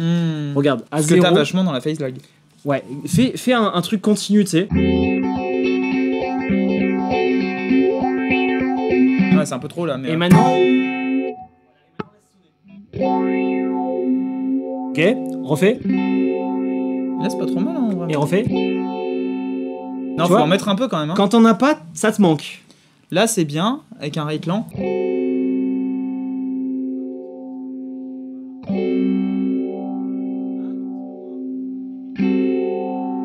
Regarde, à 0. Ce que t'as vachement dans la phase lag. Ouais, fais un truc continu, tu sais. Ouais, c'est un peu trop là. Mais et maintenant. Ok, refais. Là, c'est pas trop mal, en vrai. Et refais. Non, faut en mettre un peu quand même. Hein. Quand t'en as pas, ça te manque. Là, c'est bien, avec un rate lent.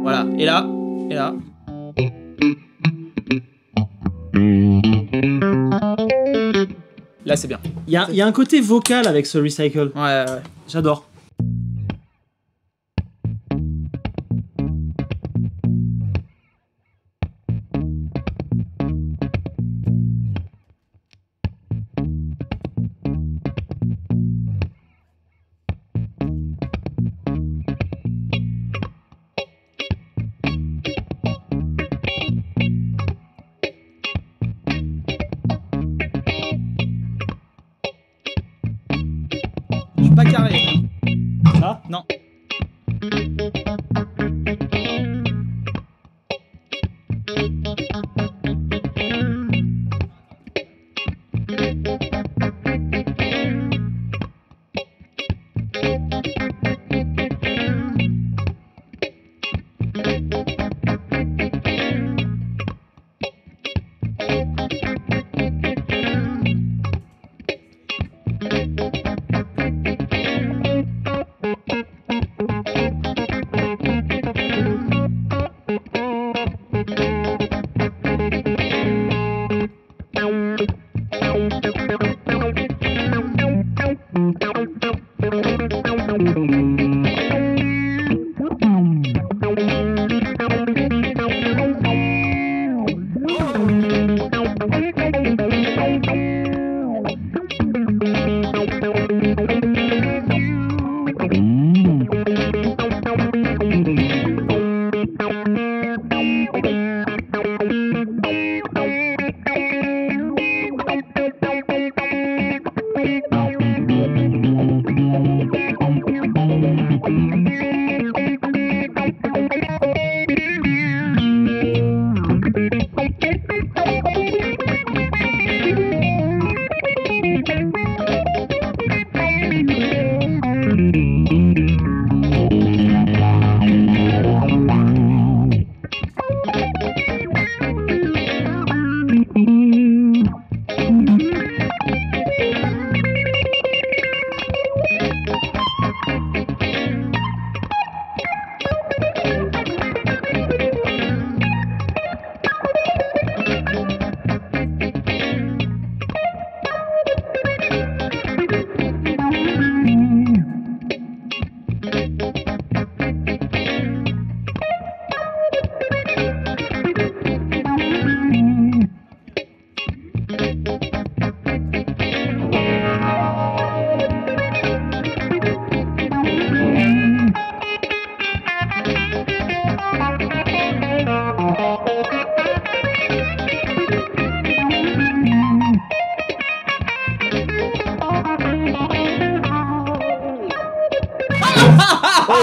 Voilà, et là. Là, c'est bien. Il y a un côté vocal avec ce recycle. Ouais. J'adore. Pas carré. Ça? Non.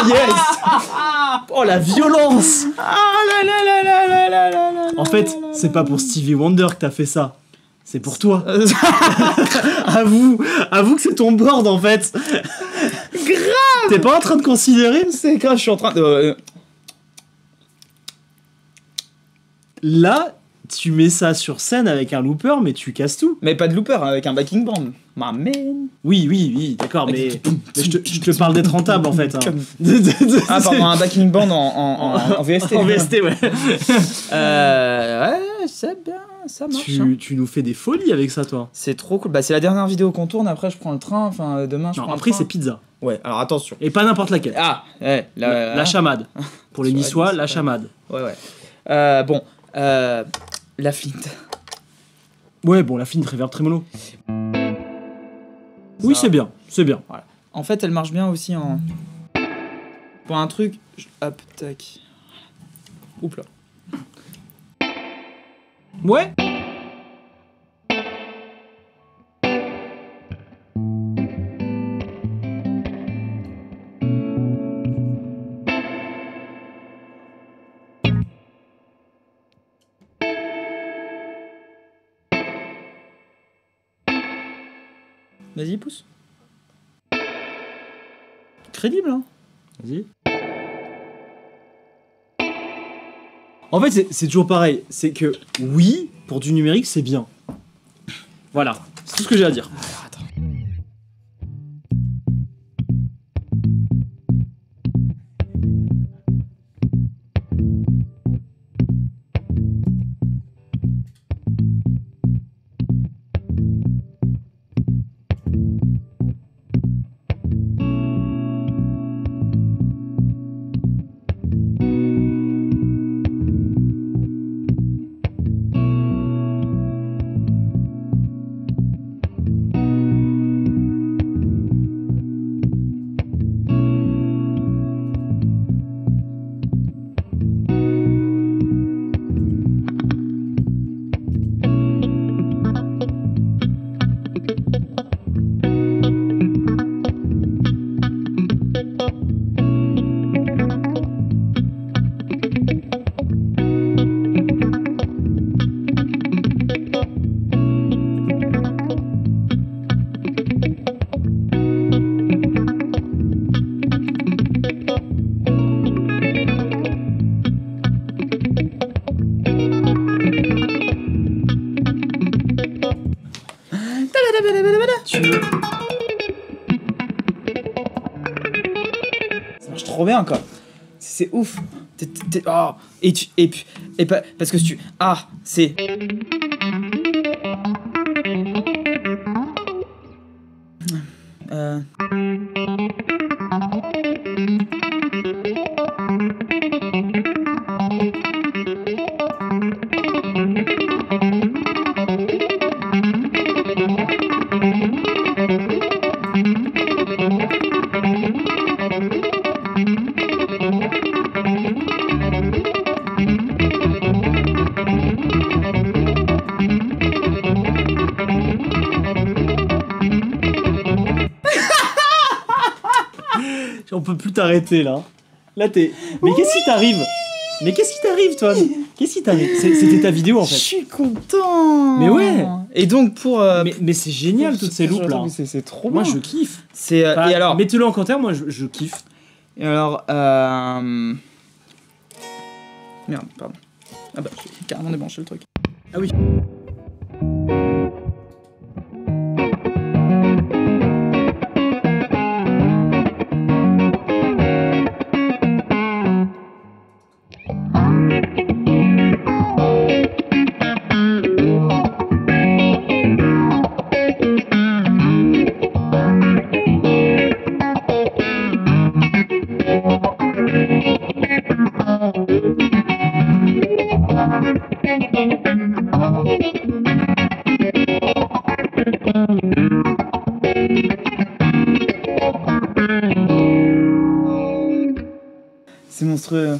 yes. Oh la violence. En fait, c'est pas pour Stevie Wonder que t'as fait ça. C'est pour toi. avoue que c'est ton board en fait. Grave. T'es pas en train de considérer? C'est grave, je suis en train de... Là, tu mets ça sur scène avec un looper, mais tu casses tout. Mais pas de looper, avec un backing band. My man. Oui, d'accord, mais je te parle d'être rentable en fait. Hein. Ah, pardon, un backing band en VST. En VST, ouais. Ouais, c'est bien, ça marche. Tu nous fais des folies avec ça, toi. C'est trop cool. Bah, c'est la dernière vidéo qu'on tourne, après je prends le train, enfin demain je prends le train. Après c'est pizza. Ouais, alors attention. Et pas n'importe laquelle. Ah, ouais. La chamade. Pour les Niçois, la chamade. Ouais. Bon, la flinte. Ouais, bon, la flinte reverb trémolo. Oui, c'est bien. Voilà. En fait, elle marche bien aussi en... Pour un truc... Hop, tac. Oups là. Ouais. Vas-y, pousse. Crédible, hein. Vas-y. En fait, c'est toujours pareil. C'est que, oui, pour du numérique, c'est bien. Voilà. C'est tout ce que j'ai à dire. Alors, attends. Ça marche trop bien, quoi. C'est ouf. Oh. Et parce que tu... Ah, c'est... On peut plus t'arrêter là. Là t'es... Mais qu'est-ce qui t'arrive? Mais qu'est-ce qui t'arrive, toi? Qu'est-ce qui t'arrive? C'était ta vidéo en fait. Je suis content. Mais ouais. Et donc pour... Mais c'est génial toutes ces loupes là. C'est trop moi bien. je kiffe. Et alors... Mettez-le en commentaire, moi je kiffe. Et alors... Merde, pardon. Ah bah, j'ai carrément débranché le truc. Ah oui. C'est monstrueux.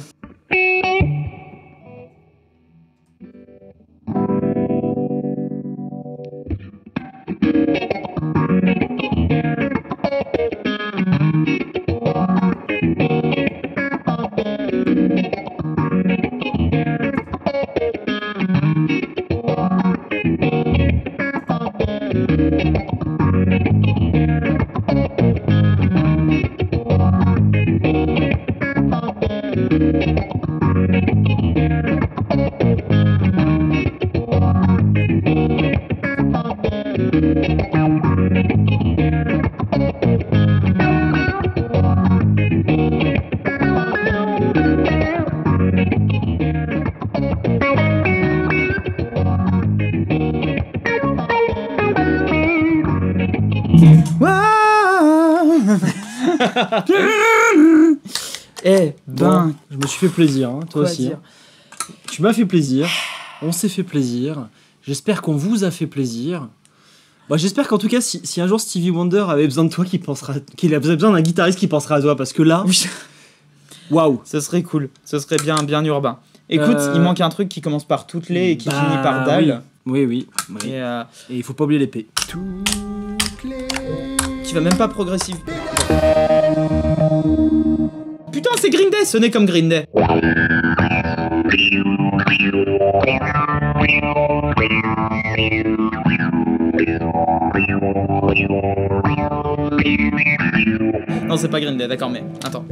Eh ben, je me suis fait plaisir, hein, toi aussi. Hein. Tu m'as fait plaisir, on s'est fait plaisir. J'espère qu'on vous a fait plaisir. Bah, j'espère qu'en tout cas, si un jour Stevie Wonder avait besoin de toi, qu'il a besoin d'un guitariste qui pensera à toi, parce que là, waouh, ce serait cool, ce serait bien urbain. Écoute, il manque un truc qui commence par toutes les et qui finit par dalle. Oui. Et il faut pas oublier l'épée. Qui va même pas progressif. Putain, c'est Green Day, sonnez comme Green Day. Non, c'est pas Green Day, d'accord, mais attends.